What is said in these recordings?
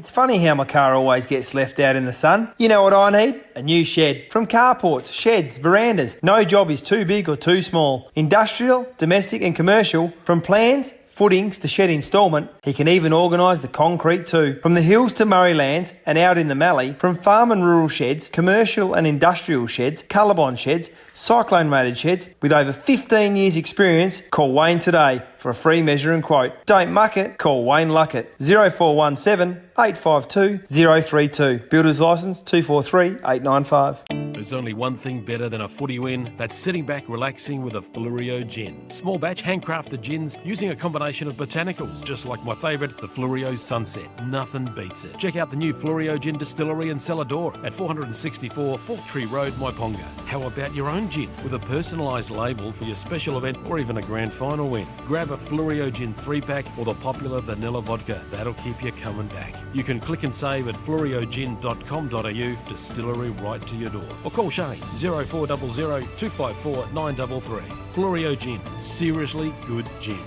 It's funny how my car always gets left out in the sun. You know what I need? A new shed. From carports, sheds, verandas. No job is too big or too small. Industrial, domestic and commercial. From plans, footings to shed instalment, he can even organise the concrete too. From the hills to Murraylands and out in the Mallee, from farm and rural sheds, commercial and industrial sheds, colorbond sheds, cyclone rated sheds, with over 15 years experience, call Wayne today for a free measure and quote. Don't muck it, call Wayne Luckett. 0417 852 032. Builder's licence 243895. There's only one thing better than a footy win. That's sitting back relaxing with a Fluorio gin. Small batch handcrafted gins using a combination of botanicals, just like my favourite, the Fluorio Sunset. Nothing beats it. Check out the new Fluorio Gin Distillery and Cellar Door at 464 Fork Tree Road, Myponga. How about your own gin with a personalised label for your special event or even a grand final win? Grab a Fluorio Gin 3-pack or the popular vanilla vodka. That'll keep you coming back. You can click and save at fluoriogin.com.au, distillery right to your door. Or call Shane 0400 254 933. Fluorio Gin, seriously good gin.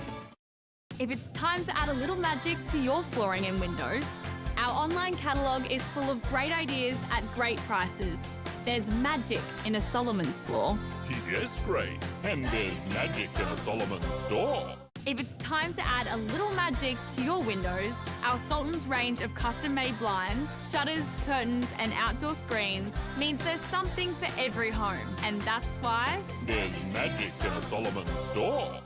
If it's time to add a little magic to your flooring and windows, our online catalogue is full of great ideas at great prices. There's magic in a Solomon's floor. Yes, Grace, and there's magic in a Solomon's store. If it's time to add a little magic to your windows, our Sultan's range of custom-made blinds, shutters, curtains and outdoor screens means there's something for every home, and that's why there's magic in a Solomon's store.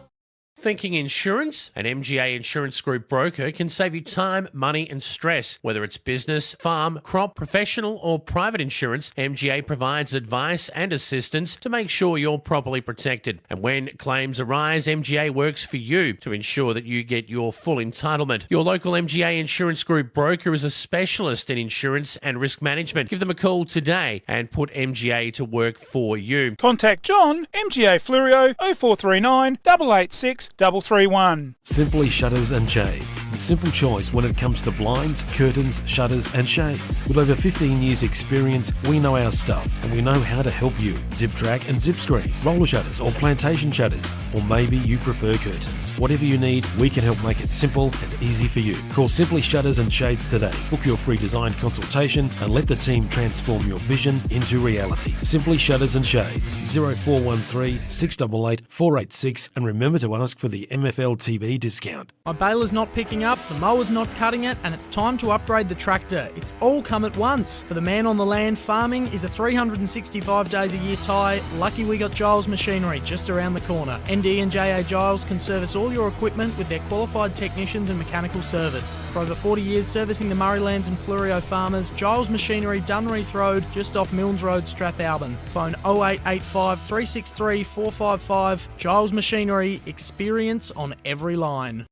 Thinking insurance? An MGA Insurance Group broker can save you time, money and stress. Whether it's business, farm, crop, professional or private insurance, MGA provides advice and assistance to make sure you're properly protected. And when claims arise, MGA works for you to ensure that you get your full entitlement. Your local MGA Insurance Group broker is a specialist in insurance and risk management. Give them a call today and put MGA to work for you. Contact John, MGA Flurio, 0439 886 331. Simply Shutters and Shades. The simple choice when it comes to blinds, curtains, shutters and shades. With over 15 years experience, we know our stuff and we know how to help you. Zip track and zip screen, roller shutters or plantation shutters, or maybe you prefer curtains. Whatever you need, we can help make it simple and easy for you. Call Simply Shutters and Shades today. Book your free design consultation and let the team transform your vision into reality. Simply Shutters and Shades, 0413 688 486, and remember to ask for the MFLTV discount. My baler's not picking up, the mower's not cutting it, and it's time to upgrade the tractor. It's all come at once. For the man on the land, farming is a 365 days a year tie. Lucky we got Giles Machinery just around the corner. ND and JA Giles can service all your equipment with their qualified technicians and mechanical service. For over 40 years servicing the Murraylands and Flurio farmers, Giles Machinery, Dunreath Road, just off Milnes Road, Strathalbyn. Phone 0885 363 455. Giles Machinery, experience on every line.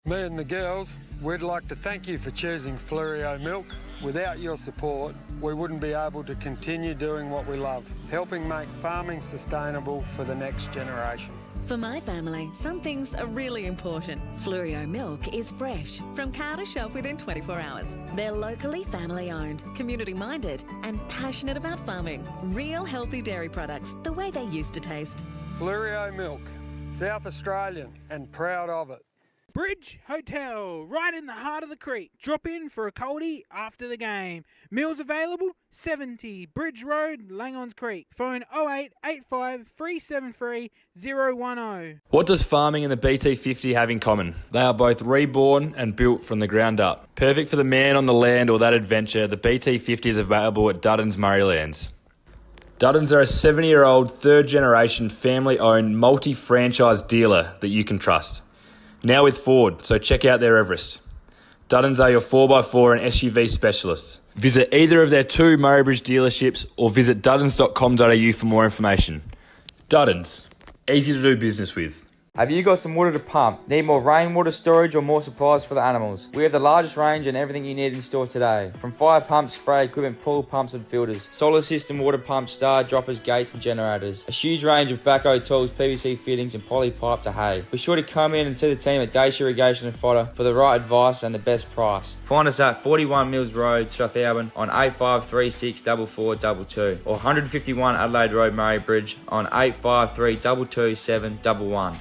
Me and the girls, we'd like to thank you for choosing Flurio Milk. Without your support, we wouldn't be able to continue doing what we love, helping make farming sustainable for the next generation. For my family, some things are really important. Flurio milk is fresh, from cow to shelf within 24 hours. They're locally family owned, community minded and passionate about farming. Real healthy dairy products, the way they used to taste. Flurio Milk, South Australian and proud of it. Bridge Hotel, right in the heart of the creek. Drop in for a coldie after the game. Meals available, 70 Bridge Road, Langons Creek. Phone 0885 373 010. What does farming and the BT50 have in common? They are both reborn and built from the ground up. Perfect for the man on the land or that adventure, the BT50 is available at Duddon's Murraylands. Duddon's are a 70-year-old, third-generation, family-owned, multi-franchise dealer that you can trust. Now with Ford, so check out their Everest. Duddon's are your 4x4 and SUV specialists. Visit either of their 2 Murray Bridge dealerships or visit duddons.com.au for more information. Duddon's, easy to do business with. Have you got some water to pump? Need more rainwater storage or more supplies for the animals? We have the largest range and everything you need in store today. From fire pumps, spray equipment, pool pumps and filters, solar system, water pumps, star droppers, gates and generators. A huge range of backhoe tools, PVC fittings and poly pipe to hay. Be sure to come in and see the team at Dacia Irrigation and Fodder for the right advice and the best price. Find us at 41 Mills Road, Strathalbyn on 8536 4422 or 151 Adelaide Road, Murray Bridge on 853 227 711.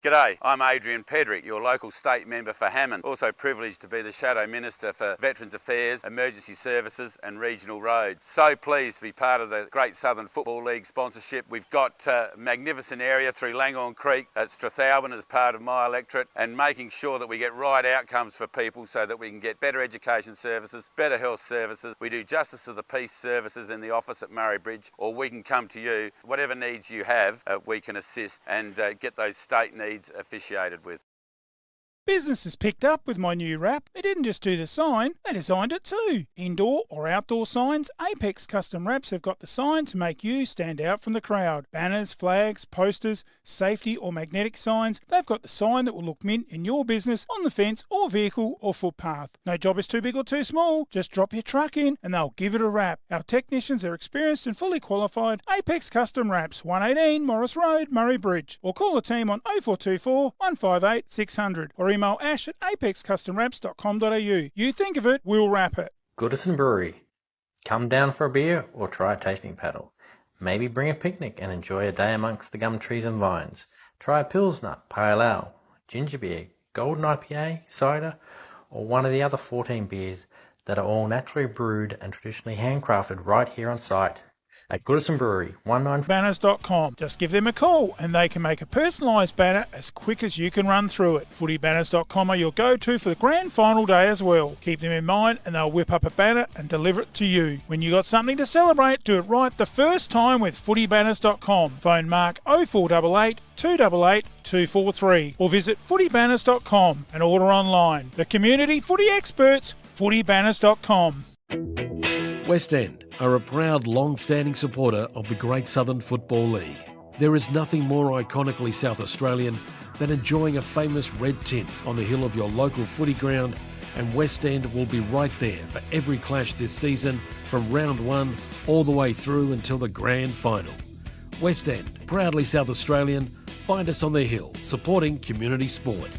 G'day, I'm Adrian Pedrick, your local state member for Hammond. Also privileged to be the Shadow Minister for Veterans Affairs, Emergency Services and Regional Roads. So pleased to be part of the Great Southern Football League sponsorship. We've got a magnificent area through Langons Creek at Strathalbyn as part of my electorate, and making sure that we get right outcomes for people so that we can get better education services, better health services. We do Justice of the Peace services in the office at Murray Bridge, or we can come to you. Whatever needs you have, we can assist and get those state needs officiated with. Business has picked up with my new wrap. They didn't just do the sign, they designed it too. Indoor or outdoor signs, Apex Custom Wraps have got the sign to make you stand out from the crowd. Banners, flags, posters, safety or magnetic signs, they've got the sign that will look mint in your business, on the fence or vehicle or footpath. No job is too big or too small, just drop your truck in and they'll give it a wrap. Our technicians are experienced and fully qualified. Apex Custom Wraps, 118 Morris Road, Murray Bridge. Or call the team on 0424 158 600 or email ash at apexcustomwraps.com.au. You think of it, we'll wrap it. Goodison Brewery. Come down for a beer or try a tasting paddle. Maybe bring a picnic and enjoy a day amongst the gum trees and vines. Try a Pilsner, Pale Ale, Ginger Beer, Golden IPA, cider, or one of the other 14 beers that are all naturally brewed and traditionally handcrafted right here on site at Goodison Brewery, 19... Banners.com. Just give them a call and they can make a personalised banner as quick as you can run through it. Footybanners.com are your go-to for the grand final day as well. Keep them in mind and they'll whip up a banner and deliver it to you. When you got something to celebrate, do it right the first time with footybanners.com. Phone Mark 0488 288 243 or visit footybanners.com and order online. The community footy experts, footybanners.com. West End are a proud, long-standing supporter of the Great Southern Football League. There is nothing more iconically South Australian than enjoying a famous red tint on the hill of your local footy ground, and West End will be right there for every clash this season, from round one all the way through until the grand final. West End, proudly South Australian. Find us on the hill, supporting community sport.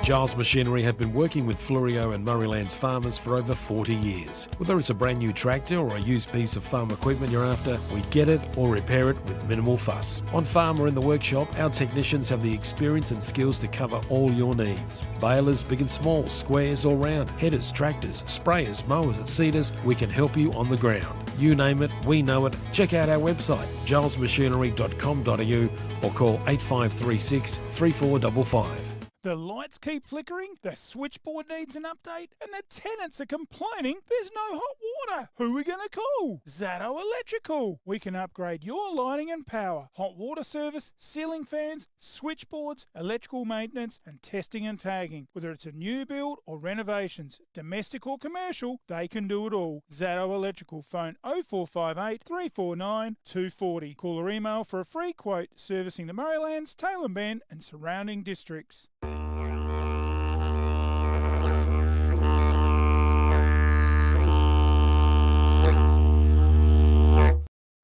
Giles Machinery have been working with Fleurieu and Murraylands farmers for over 40 years. Whether it's a brand new tractor or a used piece of farm equipment you're after, we get it or repair it with minimal fuss. On farm or in the workshop, our technicians have the experience and skills to cover all your needs. Balers, big and small, squares or round, headers, tractors, sprayers, mowers and seeders, we can help you on the ground. You name it, we know it. Check out our website, gilesmachinery.com.au, or call 8536 3455. The lights keep flickering, the switchboard needs an update, and the tenants are complaining there's no hot water. Who are we going to call? Zato Electrical. We can upgrade your lighting and power, hot water service, ceiling fans, switchboards, electrical maintenance, and testing and tagging. Whether it's a new build or renovations, domestic or commercial, they can do it all. Zato Electrical. Phone 0458 349 240. Call or email for a free quote, servicing the Murraylands, Tailem Bend and surrounding districts.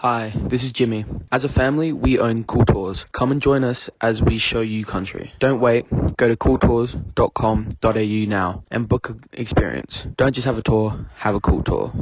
Hi, this is Jimmy. As a family, we own Cool Tours. Come and join us as we show you country. Don't wait. Go to cooltours.com.au now and book an experience. Don't just have a tour, have a cool tour.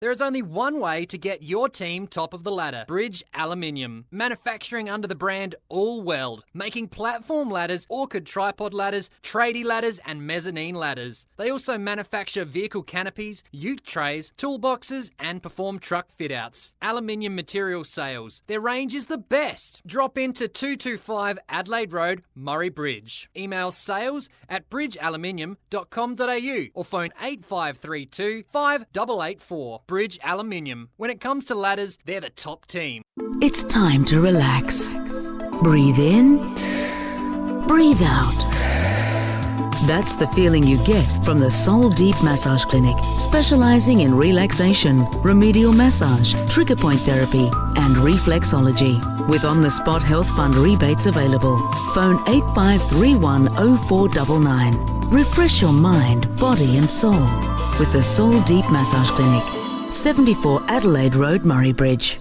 There is only one way to get your team top of the ladder. Bridge Aluminium. Manufacturing under the brand All Weld. Making platform ladders, orchid tripod ladders, tradie ladders and mezzanine ladders. They also manufacture vehicle canopies, ute trays, toolboxes and perform truck fit-outs. Aluminium material sales. Their range is the best. Drop into 225 Adelaide Road, Murray Bridge. Email sales@bridgealuminium.com.au or phone 8532 5884. Bridge Aluminium. When it comes to ladders, they're the top team. It's time to relax. Breathe in, breathe out. That's the feeling you get from the Soul Deep Massage Clinic, specialising in relaxation, remedial massage, trigger point therapy and reflexology. With on-the-spot health fund rebates available. Phone 8531 0499. Refresh your mind, body and soul with the Soul Deep Massage Clinic. 74 Adelaide Road, Murray Bridge.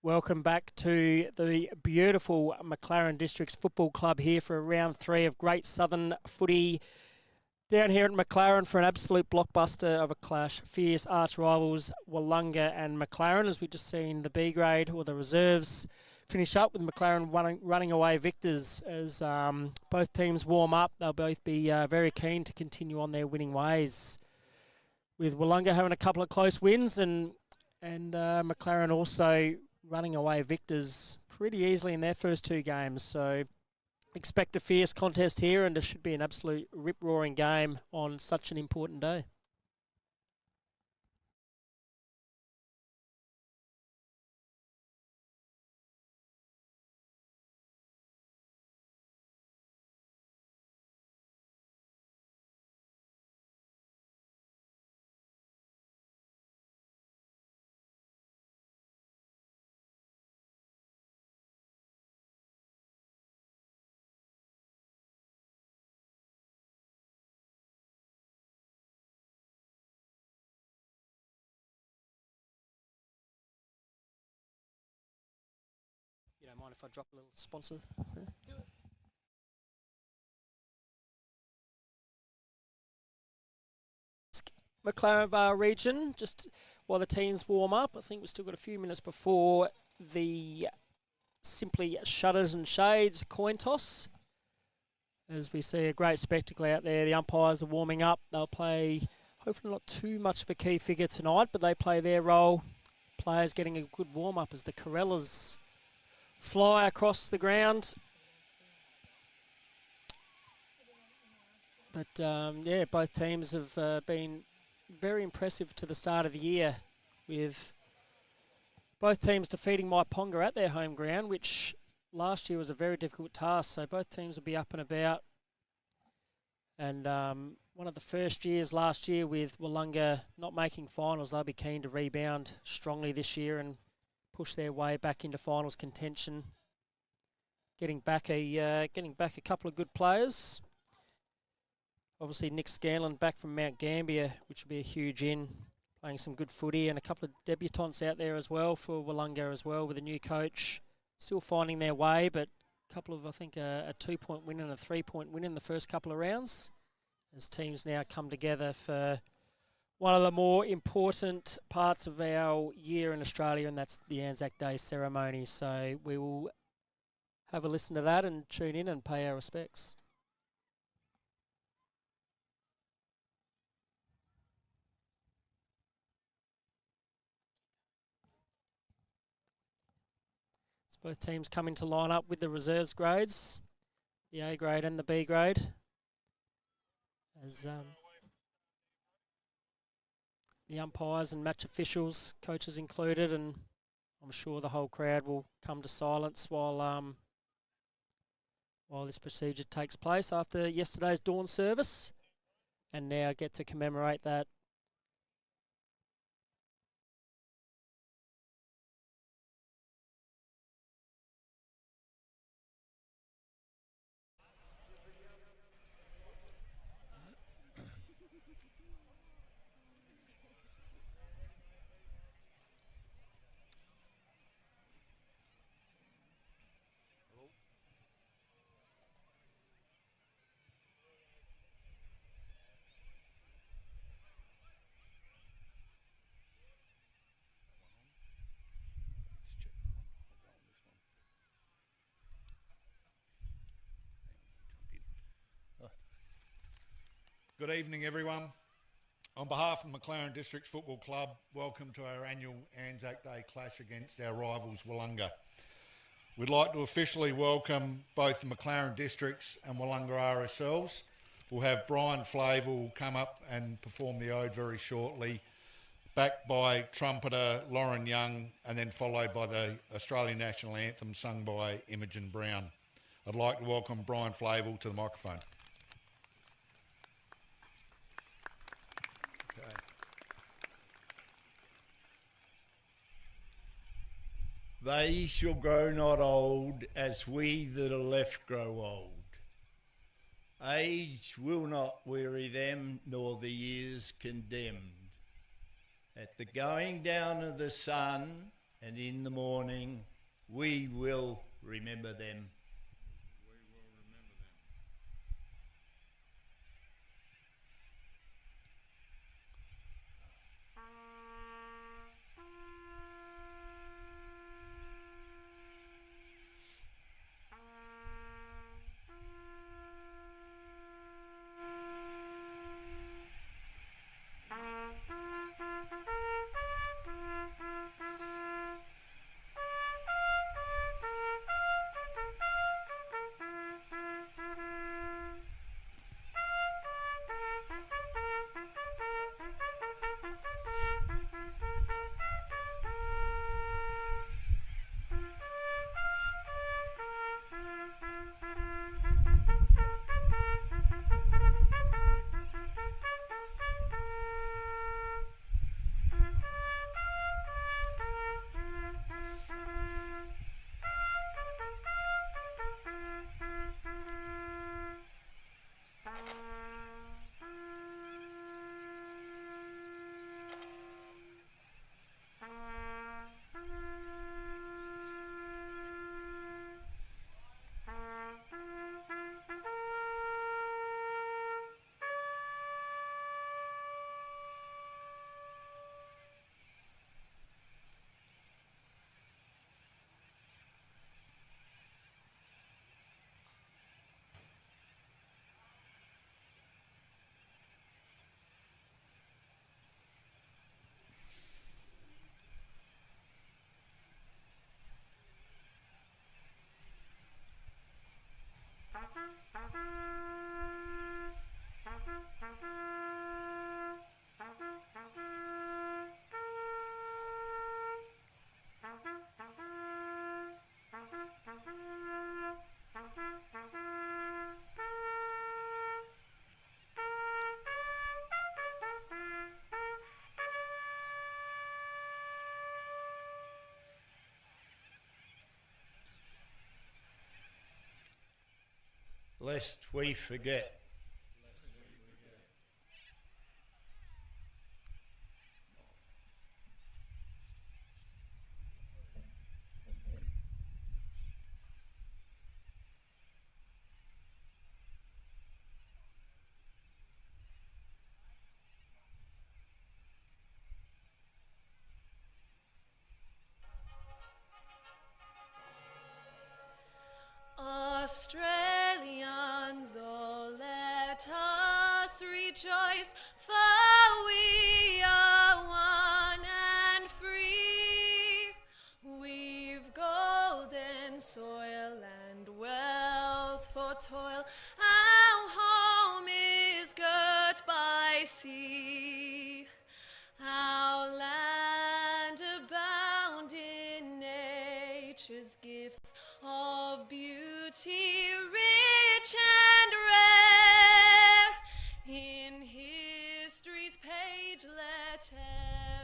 Welcome back to the beautiful McLaren Districts Football Club here for round 3 of Great Southern Footy. Down here at McLaren for an absolute blockbuster of a clash. Fierce arch rivals Willunga and McLaren, as we just seen the B grade or the reserves finish up with McLaren running away victors as both teams warm up. They'll both be very keen to continue on their winning ways. With Willunga having a couple of close wins and McLaren also running away victors pretty easily in their first 2 games. So expect a fierce contest here, and it should be an absolute rip-roaring game on such an important day. You don't mind if I drop a little sponsor there? Do it. McLaren Vale region, just while the teams warm up. I think we've still got a few minutes before the Simply Shutters and Shades coin toss. As we see a great spectacle out there. The umpires are warming up. They'll play, hopefully not too much of a key figure tonight, but they play their role. Players getting a good warm-up as the Corellas fly across the ground. But, yeah, both teams have been very impressive to the start of the year, with both teams defeating Maiponga at their home ground, which last year was a very difficult task. So both teams will be up and about. And one of the first years last year with Willunga not making finals, they'll be keen to rebound strongly this year and push their way back into finals contention. Getting back a couple of good players. Obviously, Nick Scanlon back from Mount Gambier, which will be a huge in, playing some good footy, and a couple of debutants out there as well for Willunga as well with a new coach. Still finding their way, but a couple of, I think, a 2-point win and a 3-point win in the first couple of rounds, as teams now come together for one of the more important parts of our year in Australia, and that's the Anzac Day ceremony. So we will have a listen to that and tune in and pay our respects. So both teams coming to line up with the reserves grades, the A grade and the B grade. As the umpires and match officials, coaches included, and I'm sure the whole crowd will come to silence while this procedure takes place after yesterday's dawn service, and now get to commemorate that. Good evening, everyone. On behalf of the McLaren Districts Football Club, welcome to our annual Anzac Day clash against our rivals Willunga. We'd like to officially welcome both the McLaren Districts and Willunga RSLs. We'll have Brian Flavel come up and perform the ode very shortly, backed by trumpeter Lauren Young, and then followed by the Australian National Anthem sung by Imogen Brown. I'd like to welcome Brian Flavel to the microphone. They shall grow not old, as we that are left grow old. Age will not weary them, nor the years condemned. At the going down of the sun, and in the morning we will remember them. Lest we forget. Australians, oh, let us rejoice, for we are one and free. We've golden soil and wealth for toil. Our home is girt by sea. Our land abound in nature's gifts of beauty, rich and rare. In history's page, let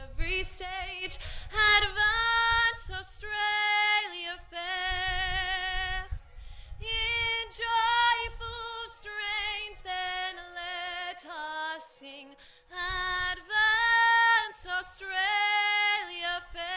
every stage advance Australia fair. In joyful strains, then let us sing, advance Australia fair.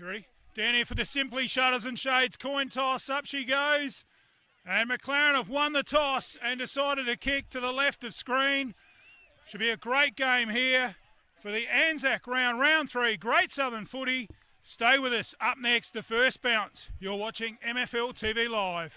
You ready? Down here for the Simply Shutters and Shades coin toss. Up she goes. And McLaren have won the toss and decided to kick to the left of screen. Should be a great game here for the Anzac round 3. Great Southern footy. Stay with us. Up next, the first bounce. You're watching MFLTV Live.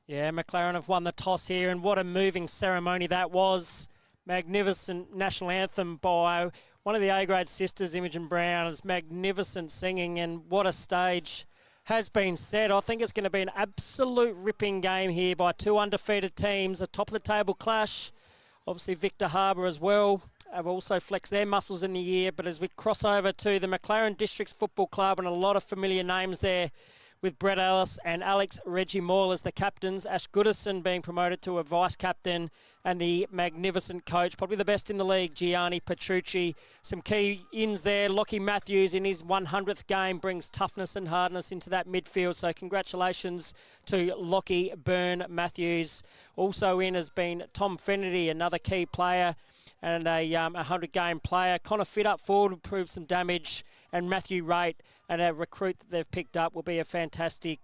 Yeah, McLaren have won the toss here, and what a moving ceremony that was. Magnificent national anthem by one of the A-grade sisters, Imogen Brown. It's magnificent singing, and what a stage has been set. I think it's going to be an absolute ripping game here by two undefeated teams. A top-of-the-table clash. Obviously, Victor Harbour as well have also flexed their muscles in the year. But as we cross over to the McLaren Districts Football Club, and a lot of familiar names there, with Brett Ellis and Alex Reggie Moyle as the captains, Ash Goodison being promoted to a vice-captain, and the magnificent coach, probably the best in the league, Gianni Petrucci. Some key ins there. Lockie Matthews in his 100th game brings toughness and hardness into that midfield, so congratulations to Lockie Byrne Matthews. Also in has been Tom Finnerty, another key player and a 100-game player. Connor Fitt up forward will prove some damage, and Matthew Raitt, and a recruit that they've picked up, will be a fantastic,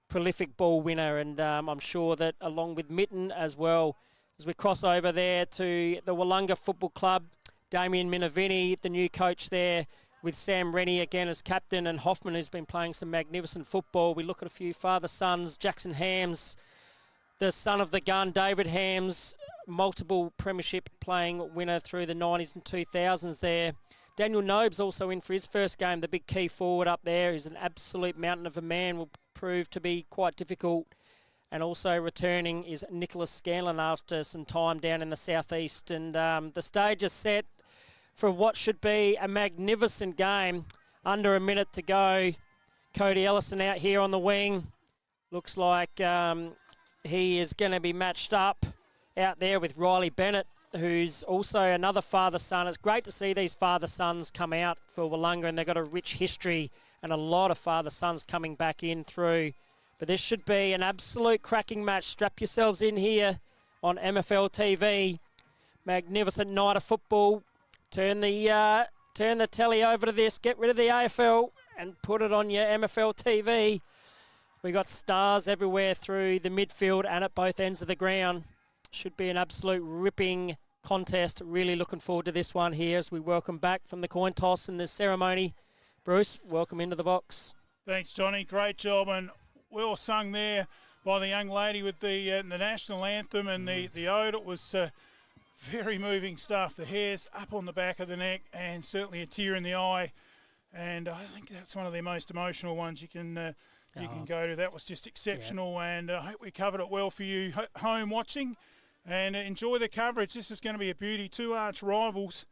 prolific ball winner. And I'm sure that along with Mitten as well, as we cross over there to the Willunga Football Club, Damien Minervini, the new coach there, with Sam Rennie again as captain, and Hoffman, who's been playing some magnificent football. We look at a few father-sons. Jackson Hams, the son of the gun, David Hams, multiple Premiership playing winner through the 90s and 2000s there. Daniel Nobes also in for his first game, the big key forward up there, who's an absolute mountain of a man, will prove to be quite difficult. And also returning is Nicholas Scanlon after some time down in the southeast. And the stage is set for what should be a magnificent game. Under a minute to go. Cody Ellison out here on the wing. Looks like he is going to be matched up out there with Riley Bennett, who's also another father-son. It's great to see these father-sons come out for Willunga, and they've got a rich history and a lot of father-sons coming back in through. But this should be an absolute cracking match. Strap yourselves in here on MFL TV. Magnificent night of football. Turn the telly over to this. Get rid of the AFL and put it on your MFL TV. We got stars everywhere through the midfield and at both ends of the ground. Should be an absolute ripping contest. Really looking forward to this one here as we welcome back from the coin toss and the ceremony. Bruce, welcome into the box. Thanks, Johnny. Great job, and well sung there by the young lady with the national anthem and the ode. It was very moving stuff. The hairs up on the back of the neck, and certainly a tear in the eye. And I think that's one of the most emotional ones you can go to. That was just exceptional, and I hope we covered it well for you home watching. And enjoy the coverage. This is going to be a beauty. Two arch rivals,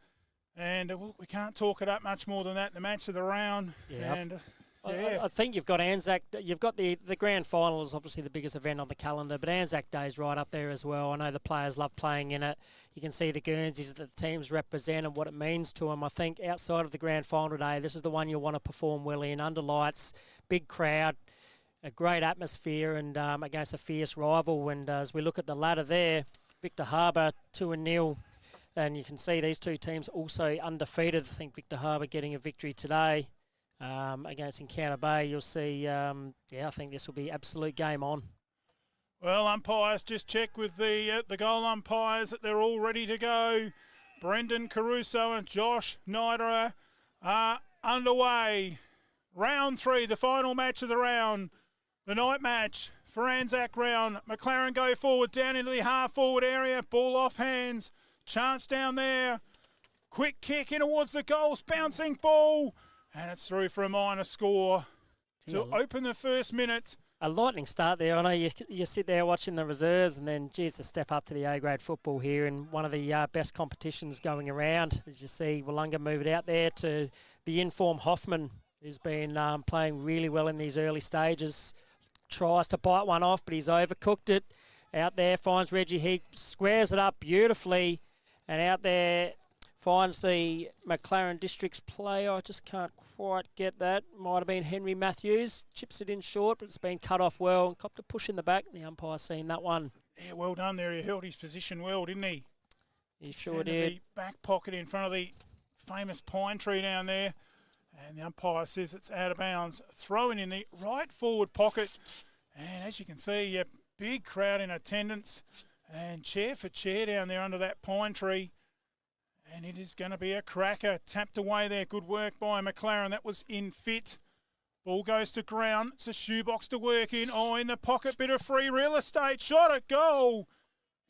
and we can't talk it up much more than that. The match of the round. Yeah, and I think you've got Anzac. You've got the grand final is obviously the biggest event on the calendar, but Anzac Day is right up there as well. I know the players love playing in it. You can see the Guernseys that the teams represent and what it means to them. I think outside of the grand final today, this is the one you'll want to perform well in. Under lights, big crowd, a great atmosphere, and against a fierce rival. And as we look at the ladder there, Victor Harbour 2-0, and you can see these two teams also undefeated. I think Victor Harbour getting a victory today against Encounter Bay. You'll see, I think this will be absolute game on. Well, umpires just check with the goal umpires that they're all ready to go. Brendan Caruso and Josh Niderer are underway. Round 3, the final match of the round. The night match for Anzac round. McLaren go forward down into the half-forward area. Ball off hands. Chance down there. Quick kick in towards the goals. Bouncing ball. And it's through for a minor score to open the first minute. A lightning start there. I know you sit there watching the reserves, and then, geez, to step up to the A-grade football here in one of the best competitions going around. As you see, Willunga move it out there to the informed Hoffman, who's been playing really well in these early stages. Tries to bite one off, but he's overcooked it. Out there, finds Reggie. He squares it up beautifully. And out there, finds the McLaren Districts player. I just can't quite get that. Might have been Henry Matthews. Chips it in short, but it's been cut off well. And copped a push in the back. The umpire's seen that one. Yeah, well done there. He held his position well, didn't he? He sure Into did. the back pocket in front of the famous pine tree down there. And the umpire says it's out of bounds. Throwing in the right forward pocket. And as you can see, a big crowd in attendance. And chair for chair down there under that pine tree. And it is going to be a cracker. Tapped away there. Good work by McLaren. That was in fit. Ball goes to ground. It's a shoebox to work in. Oh, in the pocket, bit of free real estate. Shot at goal.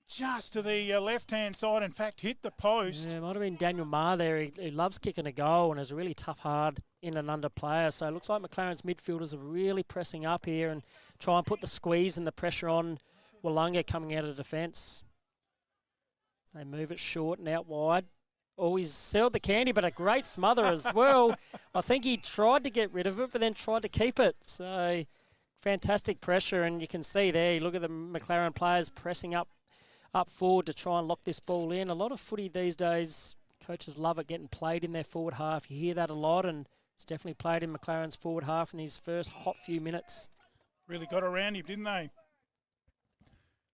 Just to the left-hand side. In fact, hit the post. Yeah, it might have been Daniel Maher there. He loves kicking a goal and is a really tough, hard in and under player. So it looks like McLaren's midfielders are really pressing up here and try and put the squeeze and the pressure on Willunga coming out of defence. They move it short and out wide. Oh, he's sealed the candy, but a great smother as well. I think he tried to get rid of it, but then tried to keep it. So fantastic pressure, and you can see there, you look at the McLaren players pressing up forward to try and lock this ball in. A lot of footy these days, coaches love it getting played in their forward half. You hear that a lot, and it's definitely played in McLaren's forward half in his first hot few minutes. Really got around him, didn't they?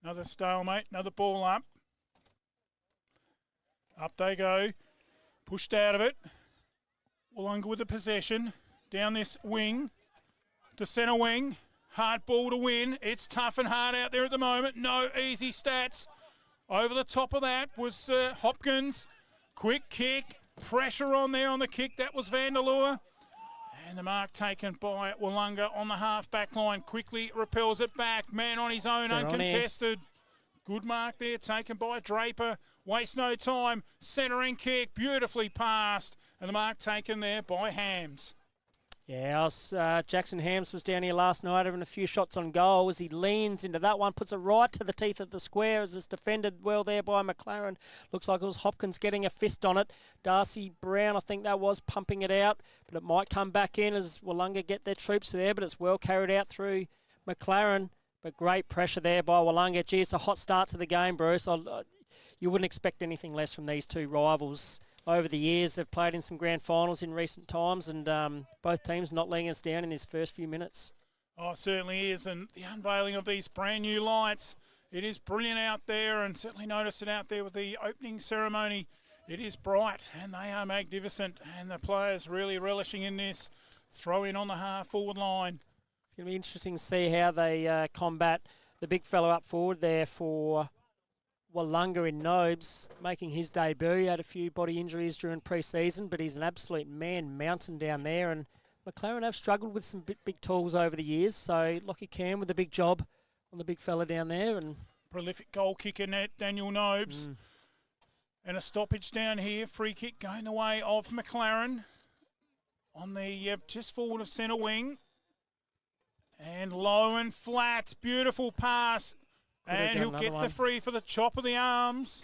Another stalemate, another ball up. Up they go. Pushed out of it. Willunga with the possession. Down this wing to centre wing. Hard ball to win. It's tough and hard out there at the moment. No easy stats. Over the top of that was Hopkins. Quick kick. Pressure on there on the kick. That was Vanderloo. And the mark taken by Willunga on the half-back line. Quickly repels it back. Man on his own, uncontested. Good mark there taken by Draper. Waste no time. Centering kick. Beautifully passed. And the mark taken there by Hams. Yeah, Jackson Hams was down here last night having a few shots on goal as he leans into that one, puts it right to the teeth of the square as it's defended well there by McLaren. Looks like it was Hopkins getting a fist on it. Darcy Brown, I think that was, pumping it out, but it might come back in as Willunga get their troops there, but it's well carried out through McLaren. But great pressure there by Willunga. Gee, it's a hot start to the game, Bruce. You wouldn't expect anything less from these two rivals. Over the years, they've played in some grand finals in recent times, and both teams not letting us down in these first few minutes. Oh, it certainly is, and the unveiling of these brand new lights, it is brilliant out there, and certainly noticed it out there with the opening ceremony. It is bright, and they are magnificent, and the players really relishing in this. Throw in on the half-forward line. It's going to be interesting to see how they combat the big fellow up forward there for Willunga in Nobes, making his debut. He had a few body injuries during pre-season, but he's an absolute man-mountain down there. And McLaren have struggled with some big tools over the years, so Lockie Cam with a big job on the big fella down there. And prolific goal kicker net, Daniel Nobes. And a stoppage down here. Free kick going the way of McLaren on the just forward of centre wing. And low and flat. Beautiful pass. And he'll get the free for the chop of the arms.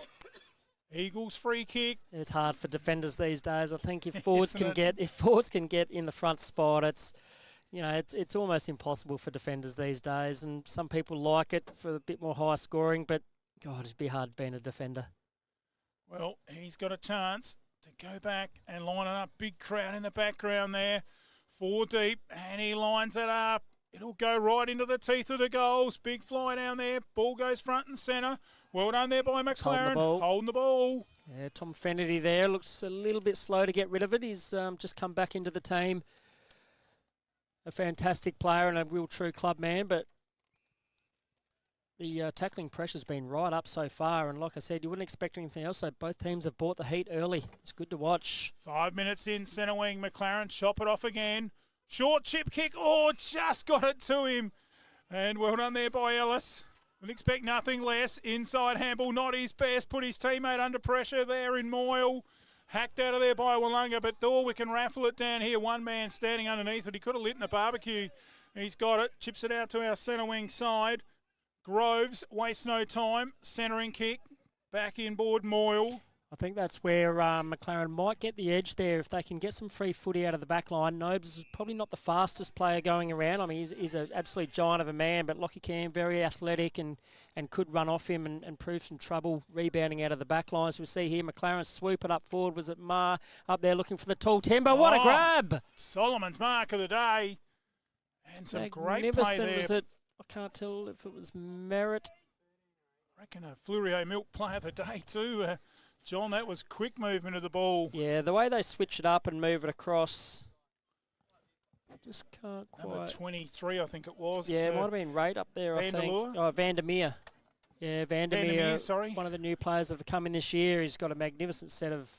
Eagles free kick. It's hard for defenders these days. I think if forwards can get in the front spot, it's almost impossible for defenders these days. And some people like it for a bit more high scoring, but God, it'd be hard being a defender. Well, he's got a chance to go back and line it up. Big crowd in the background there. 4 deep, and he lines it up. It'll go right into the teeth of the goals. Big fly down there. Ball goes front and centre. Well done there by McLaren. Holding the ball. Yeah, Tom Fennerty there. Looks a little bit slow to get rid of it. He's just come back into the team. A fantastic player and a real true club man, but the tackling pressure's been right up so far. And like I said, you wouldn't expect anything else. So both teams have bought the heat early. It's good to watch. 5 minutes in, centre wing. McLaren chop it off again. Short chip kick. Oh, just got it to him. And well done there by Ellis. Would expect nothing less. Inside handball, not his best. Put his teammate under pressure there in Moyle. Hacked out of there by Willunga, but we can raffle it down here. One man standing underneath it. He could have lit in a barbecue. He's got it. Chips it out to our centre wing side. Groves, wastes no time. Centering kick. Back inboard, Moyle. I think that's where McLaren might get the edge there if they can get some free footy out of the back line. Nobes is probably not the fastest player going around. I mean, he's an absolute giant of a man, but Lockie Cam, very athletic and could run off him and prove some trouble rebounding out of the back line. As we see here, McLaren swoop it up forward. Was it Ma up there looking for the tall timber? What a grab! Solomon's mark of the day. And some great play there. Was it? I can't tell if it was Merritt. reckon a Flurio Milk player of the day too. John, that was quick movement of the ball. Yeah, the way they switch it up and move it across. Just can't quite. Number 23, I think it was. Yeah, it might have been right up there, I think. Oh, Vandermeer. Yeah, Vandermeer, sorry. One of the new players that have come in this year. He's got a magnificent set of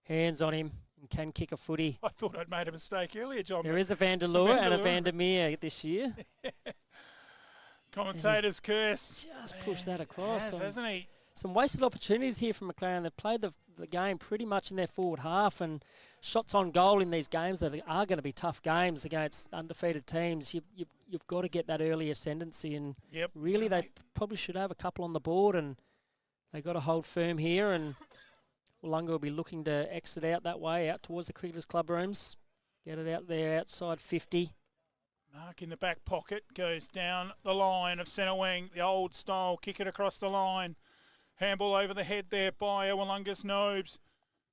hands on him and can kick a footy. I thought I'd made a mistake earlier, John. There is a Vanderloo and a Vandermeer this year. Commentator's curse. Just pushed that across. Hasn't he? Some wasted opportunities here from McLaren. They've played the game pretty much in their forward half, and shots on goal in these games that are going to be tough games against undefeated teams. You've got to get that early ascendancy, and really they probably should have a couple on the board, and they got to hold firm here. And Willunga will be looking to exit out that way, out towards the Cricketers Club rooms, get it out there outside 50. Mark in the back pocket goes down the line of centre wing, the old style, kick it across the line. Handball over the head there by Willunga's Nobes.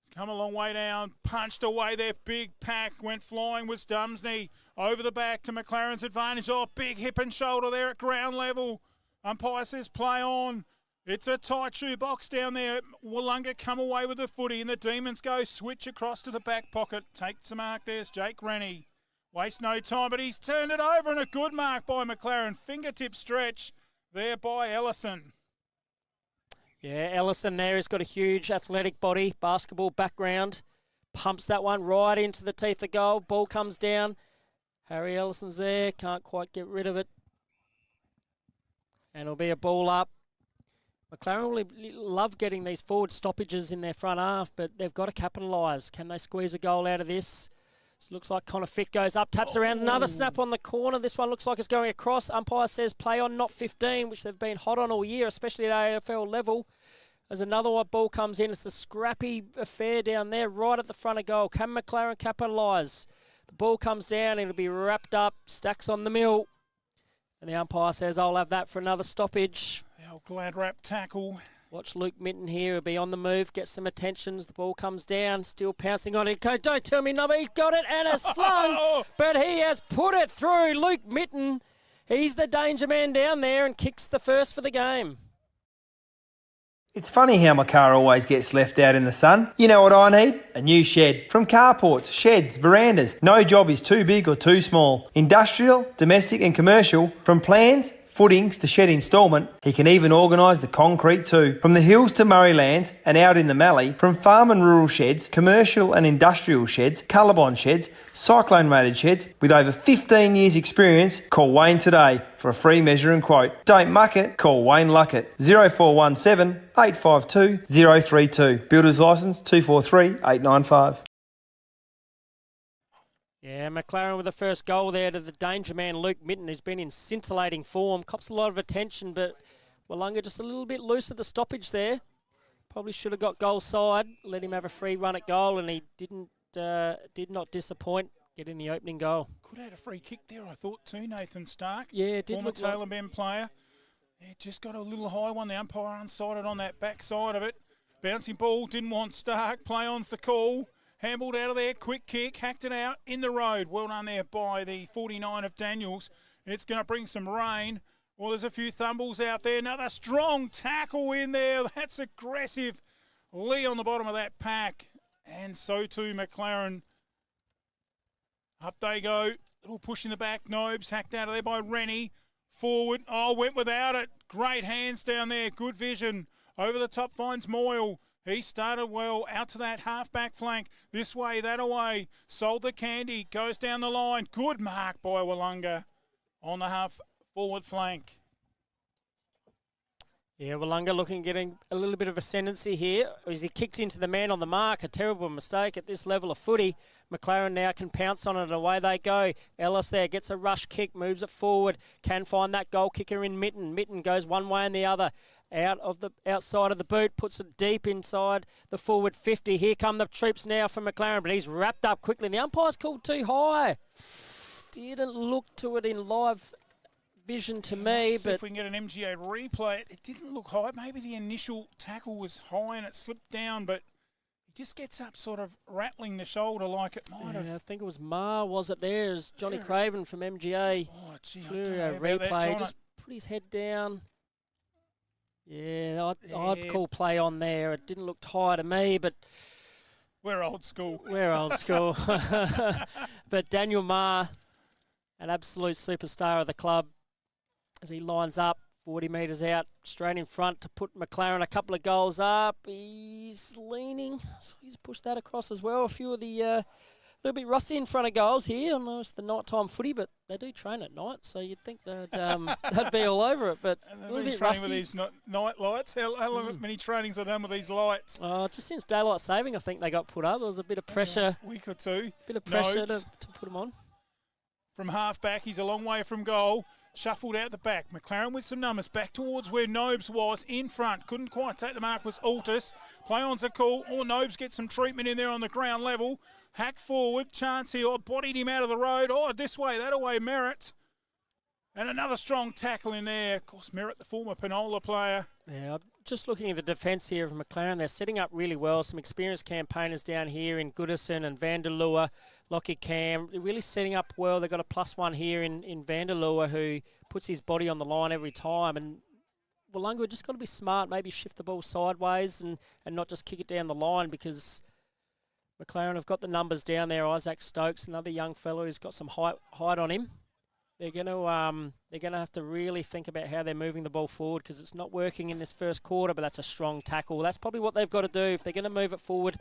It's come a long way down, punched away there, big pack, went flying was Dumsney. Over the back to McLaren's advantage. Oh, big hip and shoulder there at ground level. Umpire says play on. It's a tight shoe box down there. Willunga come away with the footy and the Demons go switch across to the back pocket. Takes the mark, there's Jake Rennie. Waste no time, but he's turned it over and a good mark by McLaren. Fingertip stretch there by Ellison. Yeah, Ellison there has got a huge athletic body, basketball background. Pumps that one right into the teeth of goal. Ball comes down. Harry Ellison's there, can't quite get rid of it. And it'll be a ball up. McLaren will love getting these forward stoppages in their front half, but they've got to capitalise. Can they squeeze a goal out of this? This looks like Connor Fitt goes up, taps around, another snap on the corner. This one looks like it's going across. Umpire says play on, not 15, which they've been hot on all year, especially at AFL level. As another one ball comes in, it's a scrappy affair down there, right at the front of goal. Can McLaren capitalise? The ball comes down, it'll be wrapped up, stacks on the mill. And the umpire says, I'll have that for another stoppage. The old glad wrap tackle. Watch Luke Minton here. He'll be on the move, get some attentions. The ball comes down, still pouncing on it. Don't tell me number. He got it and a slung, but he has put it through. Luke Minton, he's the danger man down there and kicks the first for the game. It's funny how my car always gets left out in the sun. You know what I need? A new shed. From carports, sheds, verandas. No job is too big or too small. Industrial, domestic and commercial. From plans, footings to shed instalment, he can even organise the concrete too. From the hills to Murrayland and out in the Mallee, from farm and rural sheds, commercial and industrial sheds, Colorbond sheds, cyclone rated sheds, with over 15 years experience, call Wayne today for a free measure and quote. Don't muck it, call Wayne Luckett. 0417 852 032. Builder's licence 243 895. Yeah, McLaren with the first goal there to the danger man, Luke Minton, who's been in scintillating form. Cops a lot of attention, but Willunga just a little bit loose at the stoppage there. Probably should have got goal side, let him have a free run at goal, and he did not disappoint, getting the opening goal. Could have had a free kick there, I thought, too, Nathan Stark. Yeah, it did former look Taylor Bend player. Yeah, just got a little high one. The umpire unsighted on that back side of it. Bouncing ball, didn't want Stark. Play on's the call. Handballed out of there, quick kick, hacked it out in the road. Well done there by the 49 of Daniels. It's going to bring some rain. Well, there's a few thumbles out there. Another strong tackle in there. That's aggressive. Lee on the bottom of that pack. And so too McLaren. Up they go. Little push in the back. Nobes hacked out of there by Rennie. Forward. Oh, went without it. Great hands down there. Good vision. Over the top finds Moyle. He started well out to that half-back flank. This way, that away. Sold the candy. Goes down the line. Good mark by Willunga on the half-forward flank. Yeah, Willunga looking getting a little bit of ascendancy here as he kicks into the man on the mark. A terrible mistake at this level of footy. McLaren now can pounce on it. Away they go. Ellis there gets a rush kick, moves it forward. Can find that goal kicker in Mitten. Mitten goes one way and the other. Outside of the boot, puts it deep inside the forward 50. Here come the troops now from McLaren, but he's wrapped up quickly. The umpire's called too high. Didn't look to it in live vision to me. But if we can get an MGA replay, it didn't look high. Maybe the initial tackle was high and it slipped down, but he just gets up sort of rattling the shoulder like it might have. I think it was was it there? As Johnny Craven from MGA flew a replay. Just put his head down. Yeah, I'd call play on there. It didn't look high to me, but we're old school. We're old school. But Daniel Maher, an absolute superstar of the club, as he lines up 40 metres out, straight in front to put McLaren a couple of goals up. He's leaning, so he's pushed that across as well. A few of the little bit rusty in front of goals here. I know it's the nighttime footy, but they do train at night, so you'd think they'd be all over it. But a little bit rusty. With these night lights. How many trainings are done with these lights? Just since daylight saving, I think they got put up. There was a bit of pressure. A week or two. Bit of pressure to put them on. From half back, he's a long way from goal. Shuffled out the back. McLaren with some numbers back towards where Nobes was in front. Couldn't quite take the mark, was Altus. Play-ons are cool. Or Nobes gets some treatment in there on the ground level. Hack forward. Chance here. Bodied him out of the road. This way, that away, Merritt. And another strong tackle in there. Of course, Merritt, the former Penola player. Yeah, just looking at the defence here of McLaren, they're setting up really well. Some experienced campaigners down here in Goodison and Vanderlua, Lockie Cam, really setting up well. They've got a +1 here in Vanderlua who puts his body on the line every time. And Willunga just got to be smart, maybe shift the ball sideways and not just kick it down the line, because McLaren have got the numbers down there. Isaac Stokes, another young fellow who's got some height on him. They're going to have to really think about how they're moving the ball forward, because it's not working in this first quarter, but that's a strong tackle. That's probably what they've got to do if they're going to move it forward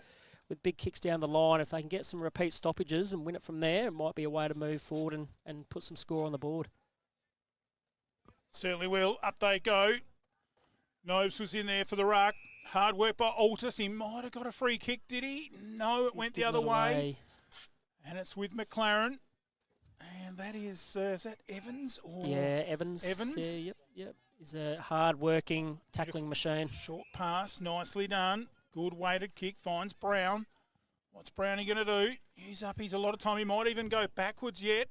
with big kicks down the line. If they can get some repeat stoppages and win it from there, it might be a way to move forward and put some score on the board. Certainly will. Up they go. Nobes was in there for the ruck. Hard work by Altus. He might have got a free kick, did he? No, it went the other way. And it's with McLaren. And that is that Evans? Evans. Yeah, yep. He's a hard-working tackling machine. Short pass, nicely done. Good weighted kick, finds Brown. What's Brownie going to do? He's up, he's a lot of time. He might even go backwards yet.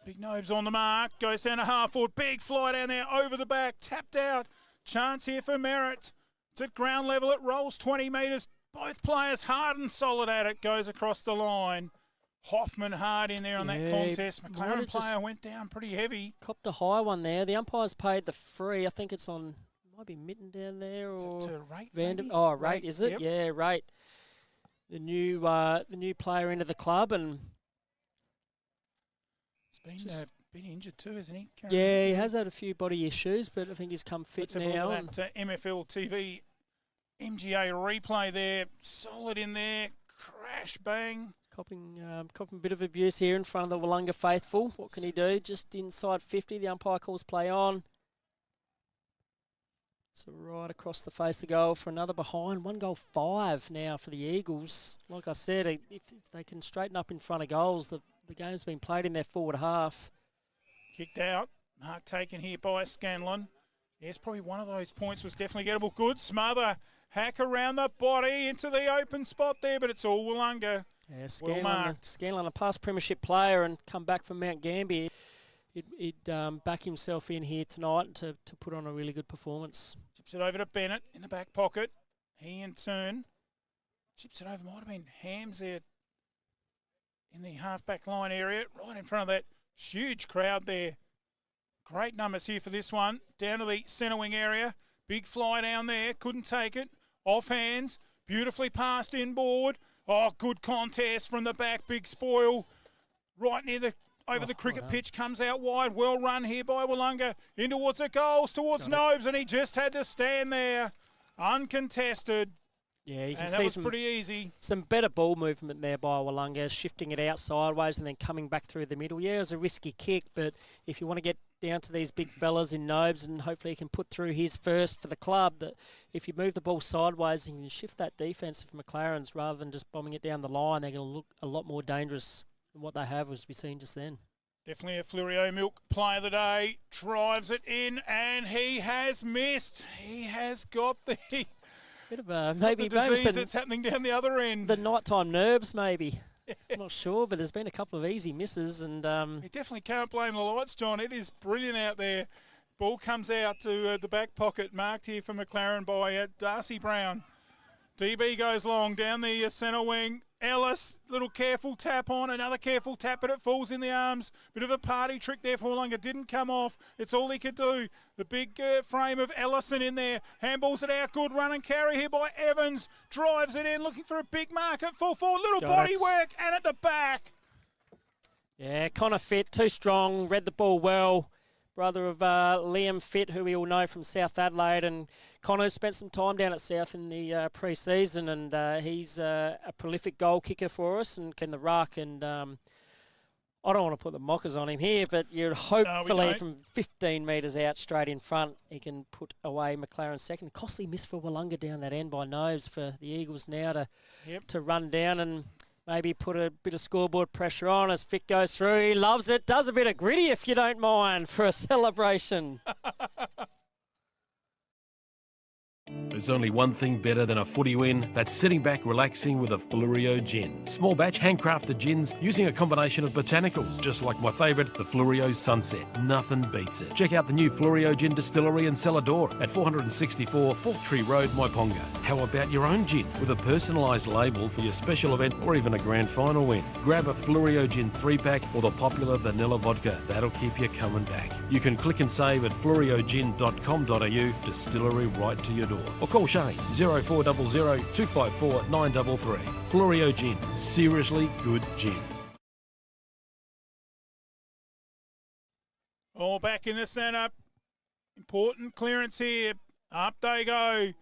Big Nobes on the mark, goes down to half forward. Big fly down there, over the back, tapped out. Chance here for Merritt. It's at ground level, it rolls 20 metres. Both players hard and solid at it, goes across the line. Hoffman hard in there on that contest. McLaren player went down pretty heavy. Copped a high one there. The umpires paid the free. I think it's on, might be Mitten down there, or Rate, Rate, is it? Yep. Yeah, Rate. The new player into the club, and he's been injured too, hasn't he? Yeah, he has had a few body issues, but I think he's come fit now. That MFLTV MGA replay there, solid in there, crash bang. Copping a bit of abuse here in front of the Willunga faithful. What can he do? Just inside 50, the umpire calls play on. So right across the face of goal for another behind. 1-5 now for the Eagles. Like I said, if they can straighten up in front of goals, the game's been played in their forward half. Kicked out. Mark taken here by Scanlon. Yes, probably one of those points was definitely gettable. Good smother. Hack around the body into the open spot there, but it's all Willunga. Yeah, Scanlon, a past Premiership player and come back from Mount Gambier. He'd back himself in here tonight to put on a really good performance. Chips it over to Bennett in the back pocket. He in turn chips it over. Might have been Hams there in the half-back line area, right in front of that huge crowd there. Great numbers here for this one. Down to the centre wing area. Big fly down there. Couldn't take it. Off hands. Beautifully passed inboard. Good contest from the back. Big spoil. Right near the over the cricket pitch. Comes out wide. Well run here by Willunga. In towards the goals, towards Nobes. And he just had to stand there. Uncontested. Yeah, you can and see that was pretty easy. Some better ball movement there by Willunga, shifting it out sideways and then coming back through the middle. Yeah, it was a risky kick, but if you want to get down to these big fellas in Nobes and hopefully he can put through his first for the club, that if you move the ball sideways and you shift that defence of McLaren's rather than just bombing it down the line, they're going to look a lot more dangerous than what they have, as we've seen just then. Definitely a Fleurieu Milk player of the day. Drives it in and he has missed. He has got the... Bit of maybe the disease that's happening down the other end. The nighttime nerves, maybe. Yes. I'm not sure, but there's been a couple of easy misses, and you definitely can't blame the lights, John. It is brilliant out there. Ball comes out to the back pocket, marked here for McLaren by Darcy Brown. DB goes long down the centre wing. Ellis, little careful tap on, another careful tap, but it falls in the arms. Bit of a party trick there for Willunga. Didn't come off. It's all he could do. The big frame of Ellison in there. Handballs it out. Good run and carry here by Evans. Drives it in, looking for a big mark at full forward. Little body work and at the back. Yeah, Connor Fitt, too strong, read the ball well. Brother of Liam Fitt, who we all know from South Adelaide, and Connor spent some time down at South in the pre-season, and he's a prolific goal kicker for us and can the ruck, and I don't want to put the mockers on him here, but you'd hopefully from 15 metres out straight in front, he can put away McLaren second. Costly miss for Willunga down that end by nose for the Eagles now to run down and maybe put a bit of scoreboard pressure on as Fitt goes through. He loves it. Does a bit of gritty, if you don't mind, for a celebration. There's only one thing better than a footy win. That's sitting back relaxing with a Fluorio gin. Small batch handcrafted gins using a combination of botanicals, just like my favourite, the Fluorio Sunset. Nothing beats it. Check out the new Fluorio Gin Distillery and Cellar Door at 464 Fork Tree Road, Myponga. How about your own gin with a personalised label for your special event or even a grand final win? Grab a Fluorio Gin 3-pack or the popular vanilla vodka. That'll keep you coming back. You can click and save at fluoriogin.com.au, distillery right to your door. Or call Shane 0400 254 933. Fluorio Gin, seriously good gin. All back in the centre. Important clearance here. Up they go.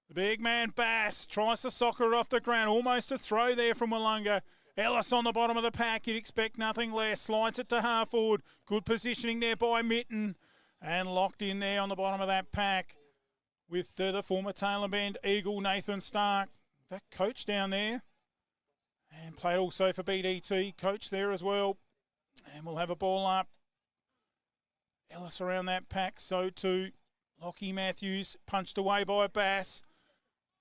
The big man Bass tries to soccer it off the ground. Almost a throw there from Willunga. Ellis on the bottom of the pack. You'd expect nothing less. Slides it to half forward. Good positioning there by Mitten. And locked in there on the bottom of that pack with the former Taylor Bend Eagle, Nathan Stark. That coach down there. And played also for BDT. Coach there as well. And we'll have a ball up. Ellis around that pack. So too. Lockie Matthews punched away by Bass.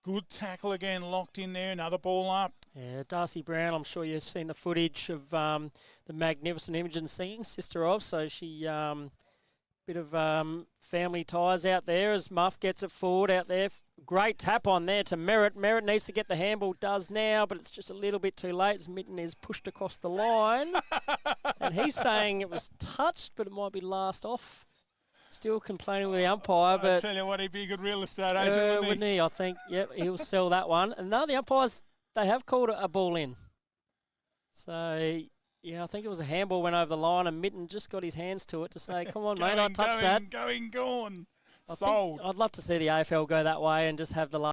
Good tackle again, locked in there. Another ball up. Yeah, Darcy Brown, I'm sure you've seen the footage of the magnificent Imogen singing, sister of. So she, bit of family ties out there as Muff gets it forward out there. Great tap on there to Merritt. Merritt needs to get the handball, does now, but it's just a little bit too late as Mitten is pushed across the line. And he's saying it was touched, but it might be last off. Still complaining with the umpire, but I tell you what, he'd be a good real estate agent, wouldn't he? I think, yep, he'll sell that one. And now the umpires, they have called a ball in. So, yeah, I think it was a handball went over the line, and Mitten just got his hands to it to say, come on, mate, I'll touch that. Gone. Sold. I'd love to see the AFL go that way and just have the